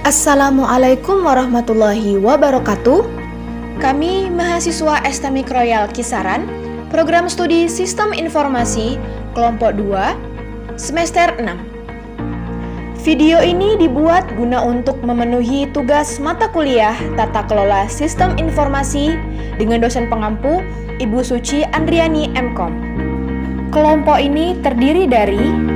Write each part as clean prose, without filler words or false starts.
Assalamualaikum warahmatullahi wabarakatuh. Kami mahasiswa Estamik Royal Kisaran, Program Studi Sistem Informasi, Kelompok 2, Semester 6. Video ini dibuat guna untuk memenuhi tugas mata kuliah Tata Kelola Sistem Informasi dengan dosen pengampu Ibu Suci Andriani MKom. Kelompok ini terdiri dari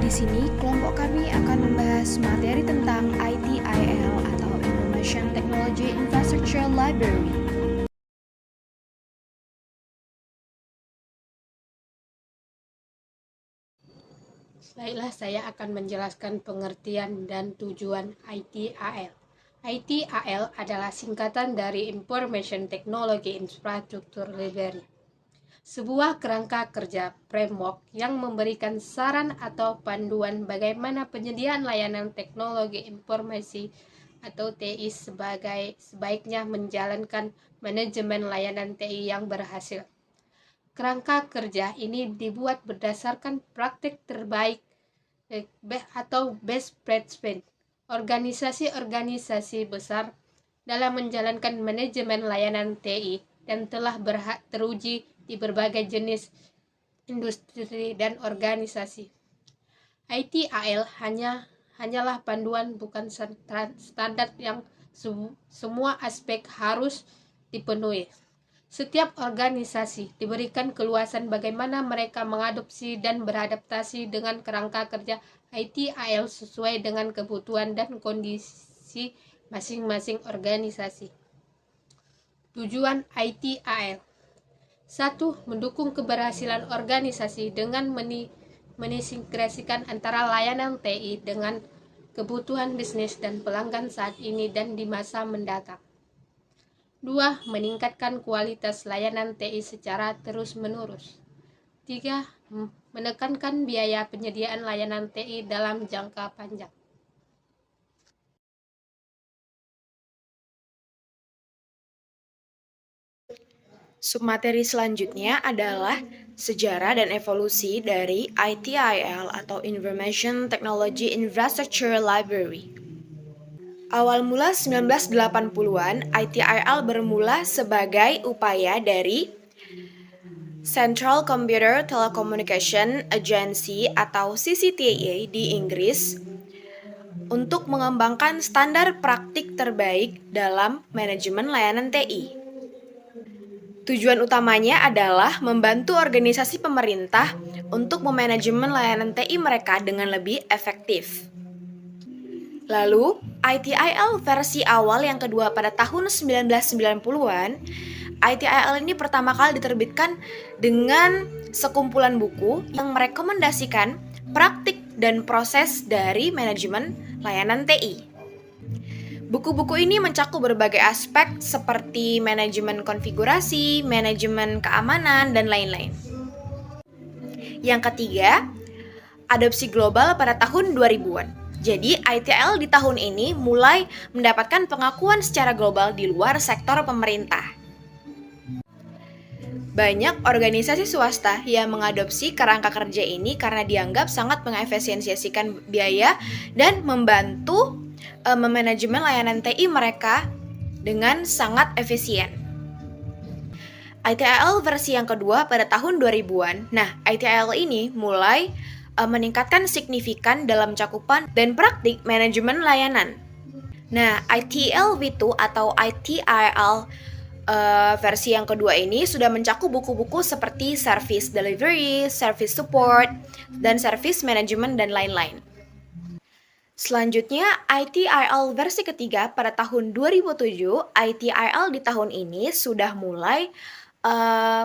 Di sini, kelompok kami akan membahas materi tentang ITIL atau Information Technology Infrastructure Library. Baiklah, saya akan menjelaskan pengertian dan tujuan ITIL. ITIL adalah singkatan dari Information Technology Infrastructure Library, sebuah kerangka kerja framework yang memberikan saran atau panduan bagaimana penyediaan layanan teknologi informasi atau TI sebaiknya menjalankan manajemen layanan TI yang berhasil. Kerangka kerja ini dibuat berdasarkan praktik terbaik atau best practice organisasi-organisasi besar dalam menjalankan manajemen layanan TI dan telah teruji di berbagai jenis industri dan organisasi. ITIL hanyalah panduan, bukan standar yang semua aspek harus dipenuhi. Setiap organisasi diberikan keluasan bagaimana mereka mengadopsi dan beradaptasi dengan kerangka kerja ITIL sesuai dengan kebutuhan dan kondisi masing-masing organisasi. Tujuan ITIL: 1. Mendukung keberhasilan organisasi dengan mensinkronisikan antara layanan TI dengan kebutuhan bisnis dan pelanggan saat ini dan di masa mendatang. 2. Meningkatkan kualitas layanan TI secara terus-menerus. 3. Menekankan biaya penyediaan layanan TI dalam jangka panjang. Submateri selanjutnya adalah sejarah dan evolusi dari ITIL atau Information Technology Infrastructure Library. Awal mula 1980-an, ITIL bermula sebagai upaya dari Central Computer Telecommunication Agency atau CCTA di Inggris untuk mengembangkan standar praktik terbaik dalam manajemen layanan TI. Tujuan utamanya adalah membantu organisasi pemerintah untuk memanajemen layanan TI mereka dengan lebih efektif. Lalu, ITIL versi awal yang kedua pada tahun 1990-an, ITIL ini pertama kali diterbitkan dengan sekumpulan buku yang merekomendasikan praktik dan proses dari manajemen layanan TI. Buku-buku ini mencakup berbagai aspek seperti manajemen konfigurasi, manajemen keamanan, dan lain-lain. Yang ketiga, adopsi global pada tahun 2000-an. Jadi, ITIL di tahun ini mulai mendapatkan pengakuan secara global di luar sektor pemerintah. Banyak organisasi swasta yang mengadopsi kerangka kerja ini karena dianggap sangat mengefisiensikan biaya dan membantu memanajemen layanan TI mereka dengan sangat efisien. ITIL versi yang kedua pada tahun 2000-an. Nah, ITIL ini mulai meningkatkan signifikan dalam cakupan dan praktik manajemen layanan. Nah, ITIL V2 atau ITIL versi yang kedua ini sudah mencakup buku-buku seperti Service Delivery, Service Support, dan Service Management, dan lain-lain. Selanjutnya, ITIL versi ketiga pada tahun 2007, ITIL di tahun ini sudah mulai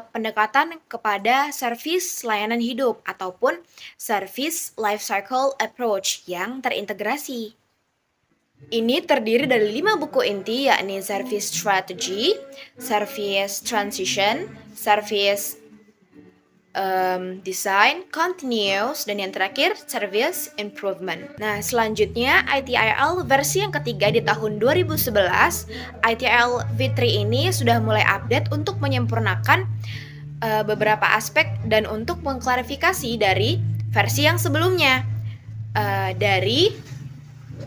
pendekatan kepada servis layanan hidup ataupun service life cycle approach yang terintegrasi. Ini terdiri dari 5 buku inti, yakni Service Strategy, Service Transition, Service Design, Continuous, dan yang terakhir Service Improvement. Nah, selanjutnya ITIL versi yang ketiga di tahun 2011, ITIL V3 ini sudah mulai update untuk menyempurnakan beberapa aspek dan untuk mengklarifikasi dari versi yang sebelumnya dari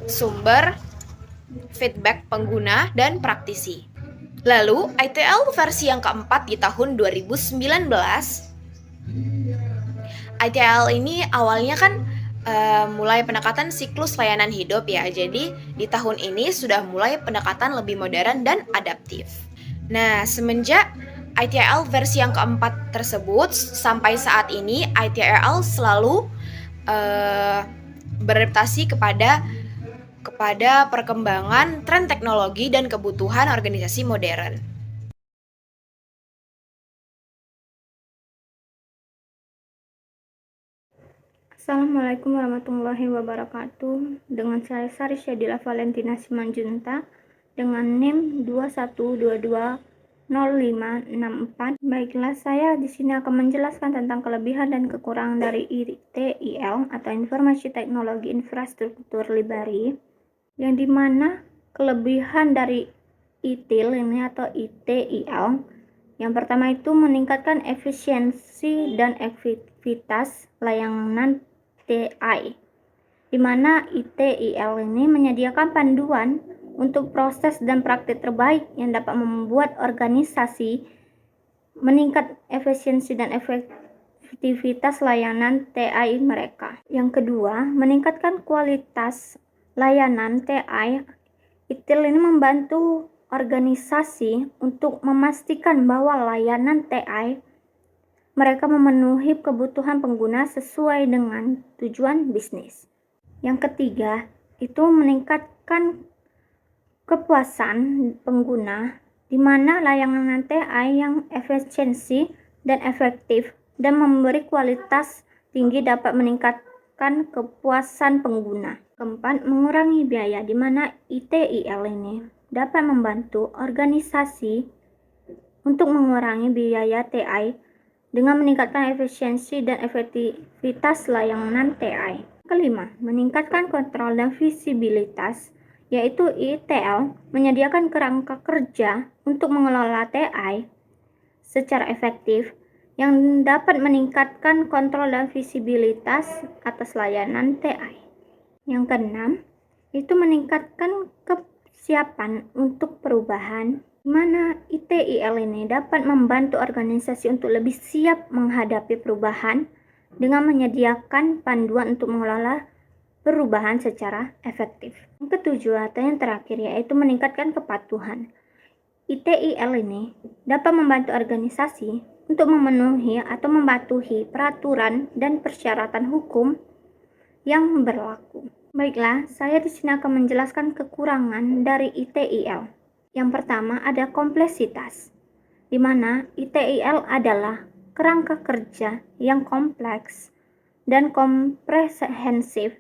sumber feedback pengguna dan praktisi. Lalu, ITIL versi yang keempat di tahun 2019, ITIL ini awalnya kan mulai pendekatan siklus layanan hidup ya. Jadi di tahun ini sudah mulai pendekatan lebih modern dan adaptif. Nah, semenjak ITIL versi yang keempat tersebut sampai saat ini ITIL selalu beradaptasi kepada perkembangan tren teknologi dan kebutuhan organisasi modern. Assalamualaikum warahmatullahi wabarakatuh. Dengan saya Sari Syadila Valentina Simanjunta dengan NIM 21220564. Baiklah, saya di sini akan menjelaskan tentang kelebihan dan kekurangan dari ITIL atau Informasi Teknologi Infrastruktur Library, yang dimana kelebihan dari ITIL ini atau ITIL yang pertama itu meningkatkan efisiensi dan efektivitas layanan TI, di mana ITIL ini menyediakan panduan untuk proses dan praktik terbaik yang dapat membuat organisasi meningkat efisiensi dan efektivitas layanan TI mereka. Yang kedua, meningkatkan kualitas layanan TI. ITIL ini membantu organisasi untuk memastikan bahwa layanan TI mereka memenuhi kebutuhan pengguna sesuai dengan tujuan bisnis. Yang ketiga, itu meningkatkan kepuasan pengguna, di mana layanan TI yang efisiensi dan efektif dan memberi kualitas tinggi dapat meningkatkan kepuasan pengguna. Keempat, mengurangi biaya, di mana ITIL ini dapat membantu organisasi untuk mengurangi biaya TI dengan meningkatkan efisiensi dan efektivitas layanan TI. Kelima, meningkatkan kontrol dan visibilitas, yaitu ITIL menyediakan kerangka kerja untuk mengelola TI secara efektif yang dapat meningkatkan kontrol dan visibilitas atas layanan TI. Yang keenam, itu meningkatkan kesiapan untuk perubahan, di mana ITIL ini dapat membantu organisasi untuk lebih siap menghadapi perubahan dengan menyediakan panduan untuk mengelola perubahan secara efektif. Yang ketujuh atau yang terakhir yaitu meningkatkan kepatuhan. ITIL ini dapat membantu organisasi untuk memenuhi atau mematuhi peraturan dan persyaratan hukum yang berlaku. Baiklah, saya di sini akan menjelaskan kekurangan dari ITIL. Yang pertama ada kompleksitas, di mana ITIL adalah kerangka kerja yang kompleks dan komprehensif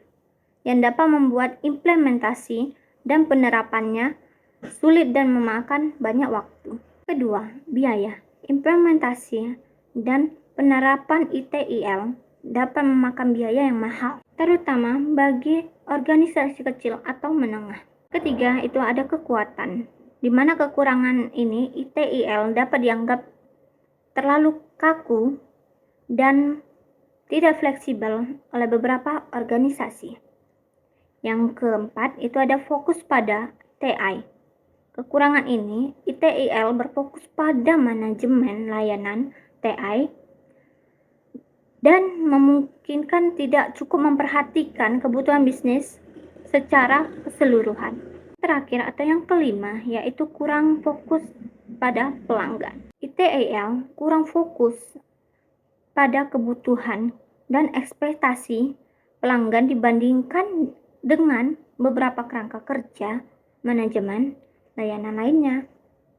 yang dapat membuat implementasi dan penerapannya sulit dan memakan banyak waktu. Kedua, biaya. Implementasi dan penerapan ITIL dapat memakan biaya yang mahal, terutama bagi organisasi kecil atau menengah. Ketiga, itu ada kekuatan, di mana kekurangan ini ITIL dapat dianggap terlalu kaku dan tidak fleksibel oleh beberapa organisasi. Yang keempat, itu ada fokus pada TI. Kekurangan ini, ITIL berfokus pada manajemen layanan TI dan memungkinkan tidak cukup memperhatikan kebutuhan bisnis secara keseluruhan. Terakhir atau yang kelima yaitu kurang fokus pada pelanggan. ITIL kurang fokus pada kebutuhan dan ekspektasi pelanggan dibandingkan dengan beberapa kerangka kerja, manajemen, layanan lainnya.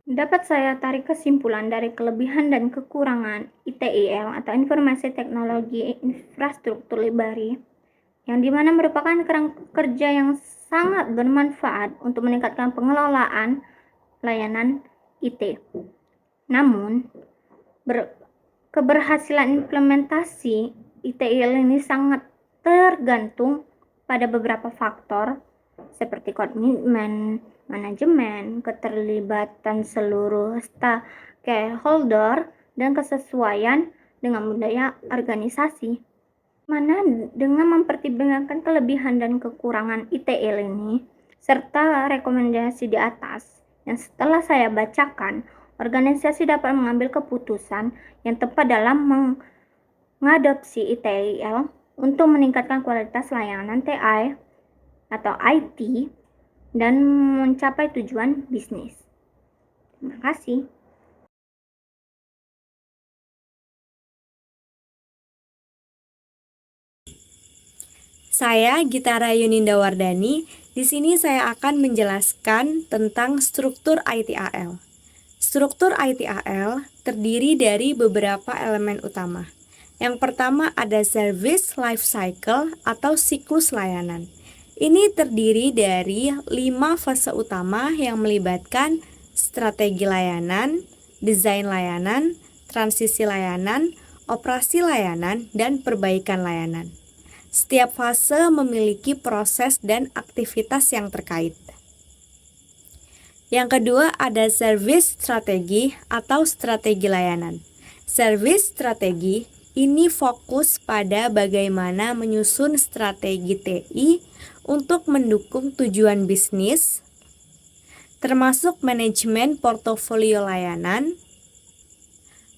Dapat saya tarik kesimpulan dari kelebihan dan kekurangan ITIL atau Informasi Teknologi Infrastruktur Library, yang dimana merupakan kerangka kerja yang sangat bermanfaat untuk meningkatkan pengelolaan layanan IT. Namun, keberhasilan implementasi ITIL ini sangat tergantung pada beberapa faktor seperti komitmen manajemen, keterlibatan seluruh stakeholder, dan kesesuaian dengan budaya organisasi. Mana dengan mempertimbangkan kelebihan dan kekurangan ITIL ini, serta rekomendasi di atas yang setelah saya bacakan, organisasi dapat mengambil keputusan yang tepat dalam mengadopsi ITIL untuk meningkatkan kualitas layanan TI atau IT dan mencapai tujuan bisnis. Terima kasih. Saya Gitara Yuninda Wardani. Di sini saya akan menjelaskan tentang struktur ITAL. Struktur ITAL terdiri dari beberapa elemen utama. Yang pertama ada Service Life Cycle atau siklus layanan. Ini terdiri dari 5 fase utama yang melibatkan strategi layanan, desain layanan, transisi layanan, operasi layanan, dan perbaikan layanan. Setiap fase memiliki proses dan aktivitas yang terkait. Yang kedua ada service strategi atau strategi layanan. Service strategi ini fokus pada bagaimana menyusun strategi TI untuk mendukung tujuan bisnis, termasuk manajemen portofolio layanan,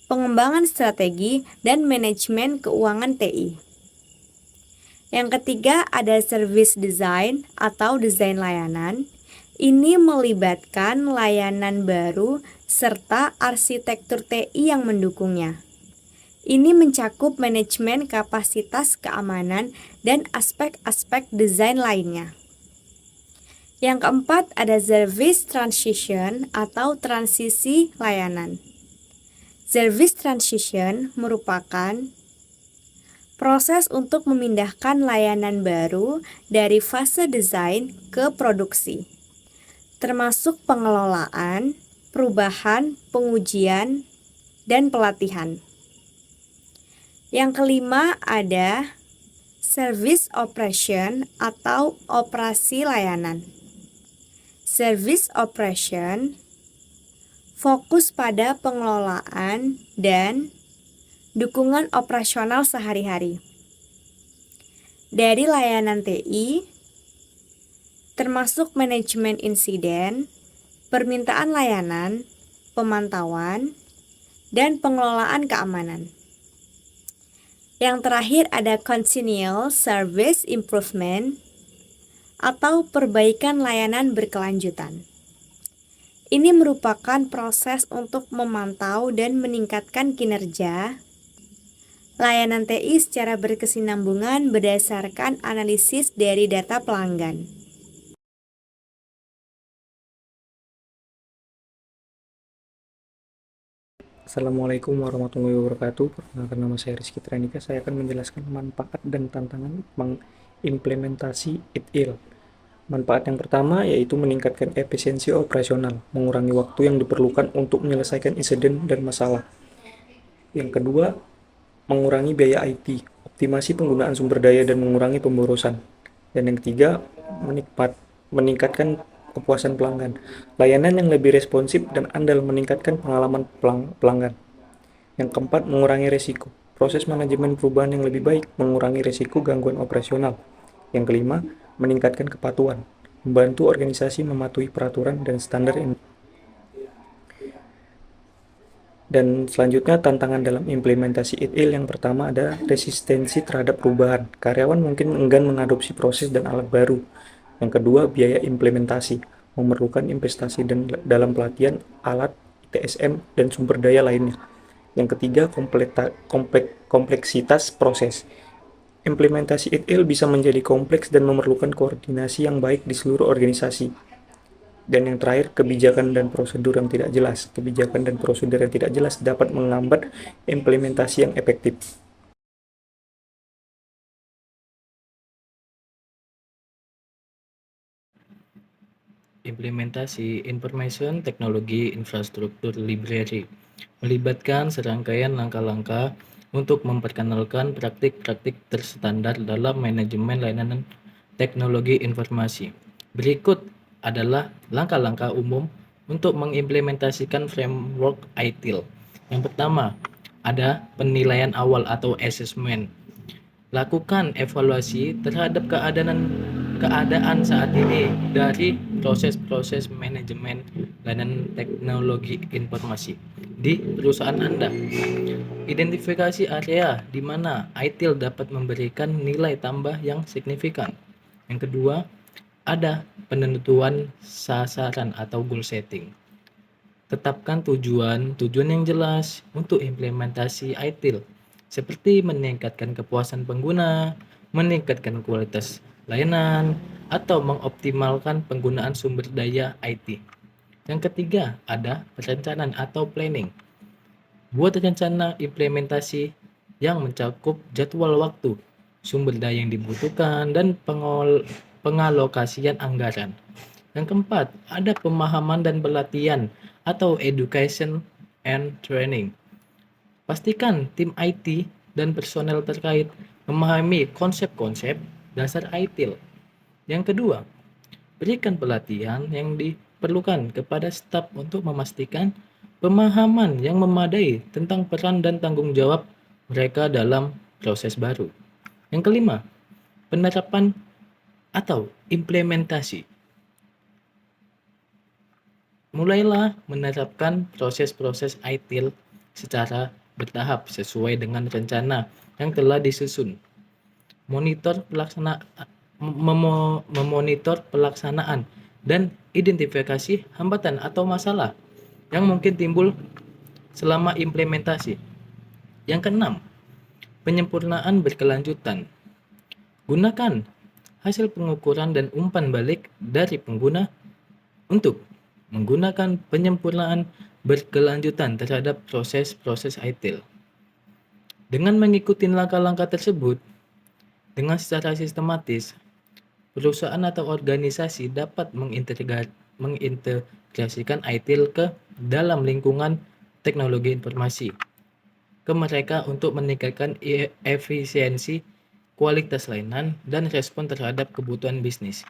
pengembangan strategi, dan manajemen keuangan TI. Yang ketiga ada service design atau desain layanan. Ini melibatkan layanan baru serta arsitektur TI yang mendukungnya. Ini mencakup manajemen kapasitas keamanan dan aspek-aspek desain lainnya. Yang keempat ada service transition atau transisi layanan. Service transition merupakan proses untuk memindahkan layanan baru dari fase desain ke produksi, termasuk pengelolaan, perubahan, pengujian, dan pelatihan. Yang kelima ada service operation atau operasi layanan. Service operation fokus pada pengelolaan dan dukungan operasional sehari-hari. Dari layanan TI, termasuk manajemen insiden, permintaan layanan, pemantauan, dan pengelolaan keamanan. Yang terakhir ada continual service improvement atau perbaikan layanan berkelanjutan. Ini merupakan proses untuk memantau dan meningkatkan kinerja layanan TI secara berkesinambungan berdasarkan analisis dari data pelanggan. Assalamualaikum warahmatullahi wabarakatuh. Perkenalkan, nama saya Rizky Tranika. Saya akan menjelaskan manfaat dan tantangan mengimplementasi ITIL. Manfaat yang pertama yaitu meningkatkan efisiensi operasional, mengurangi waktu yang diperlukan untuk menyelesaikan insiden dan masalah. Yang kedua, mengurangi biaya IT, optimasi penggunaan sumber daya dan mengurangi pemborosan. Dan yang ketiga, meningkatkan kepuasan pelanggan. Layanan yang lebih responsif dan andal meningkatkan pengalaman pelanggan. Yang keempat, mengurangi risiko. Proses manajemen perubahan yang lebih baik, mengurangi risiko gangguan operasional. Yang kelima, meningkatkan kepatuhan, membantu organisasi mematuhi peraturan dan standar. Dan selanjutnya, tantangan dalam implementasi ITIL yang pertama ada resistensi terhadap perubahan. Karyawan mungkin enggan mengadopsi proses dan alat baru. Yang kedua, biaya implementasi, memerlukan investasi dalam pelatihan, alat, TSM, dan sumber daya lainnya. Yang ketiga, kompleksitas proses. Implementasi ITIL bisa menjadi kompleks dan memerlukan koordinasi yang baik di seluruh organisasi. Dan yang terakhir, kebijakan dan prosedur yang tidak jelas. Kebijakan dan prosedur yang tidak jelas dapat menghambat implementasi yang efektif. Implementasi Information Technology Infrastructure Library melibatkan serangkaian langkah-langkah untuk memperkenalkan praktik-praktik terstandar dalam manajemen layanan teknologi informasi. Berikut adalah langkah-langkah umum untuk mengimplementasikan framework ITIL. Yang pertama, ada penilaian awal atau assessment. Lakukan evaluasi terhadap keadaan saat ini dari proses-proses manajemen layanan teknologi informasi di perusahaan Anda. Identifikasi area di mana ITIL dapat memberikan nilai tambah yang signifikan. Yang kedua, ada penentuan sasaran atau goal setting. Tetapkan tujuan yang jelas untuk implementasi ITIL, seperti meningkatkan kepuasan pengguna, meningkatkan kualitas layanan, atau mengoptimalkan penggunaan sumber daya IT. Yang ketiga, ada perencanaan atau planning. Buat rencana implementasi yang mencakup jadwal waktu, sumber daya yang dibutuhkan, dan pengalokasian anggaran. Yang keempat, ada pemahaman dan pelatihan atau education and training. Pastikan tim IT dan personel terkait memahami konsep-konsep dasar ITIL. Yang kedua, berikan pelatihan yang diperlukan kepada staf untuk memastikan pemahaman yang memadai tentang peran dan tanggung jawab mereka dalam proses baru. Yang kelima, penerapan atau implementasi. Mulailah menerapkan proses-proses ITIL secara bertahap sesuai dengan rencana yang telah disusun. Memonitor pelaksanaan dan identifikasi hambatan atau masalah yang mungkin timbul selama implementasi. Yang keenam, penyempurnaan berkelanjutan. Gunakan hasil pengukuran dan umpan balik dari pengguna untuk menggunakan penyempurnaan berkelanjutan terhadap proses-proses ITIL. Dengan mengikuti langkah-langkah tersebut, dengan secara sistematis, perusahaan atau organisasi dapat mengintegrasikan ITIL ke dalam lingkungan teknologi informasi ke mereka untuk meningkatkan efisiensi, kualitas layanan, dan respon terhadap kebutuhan bisnis.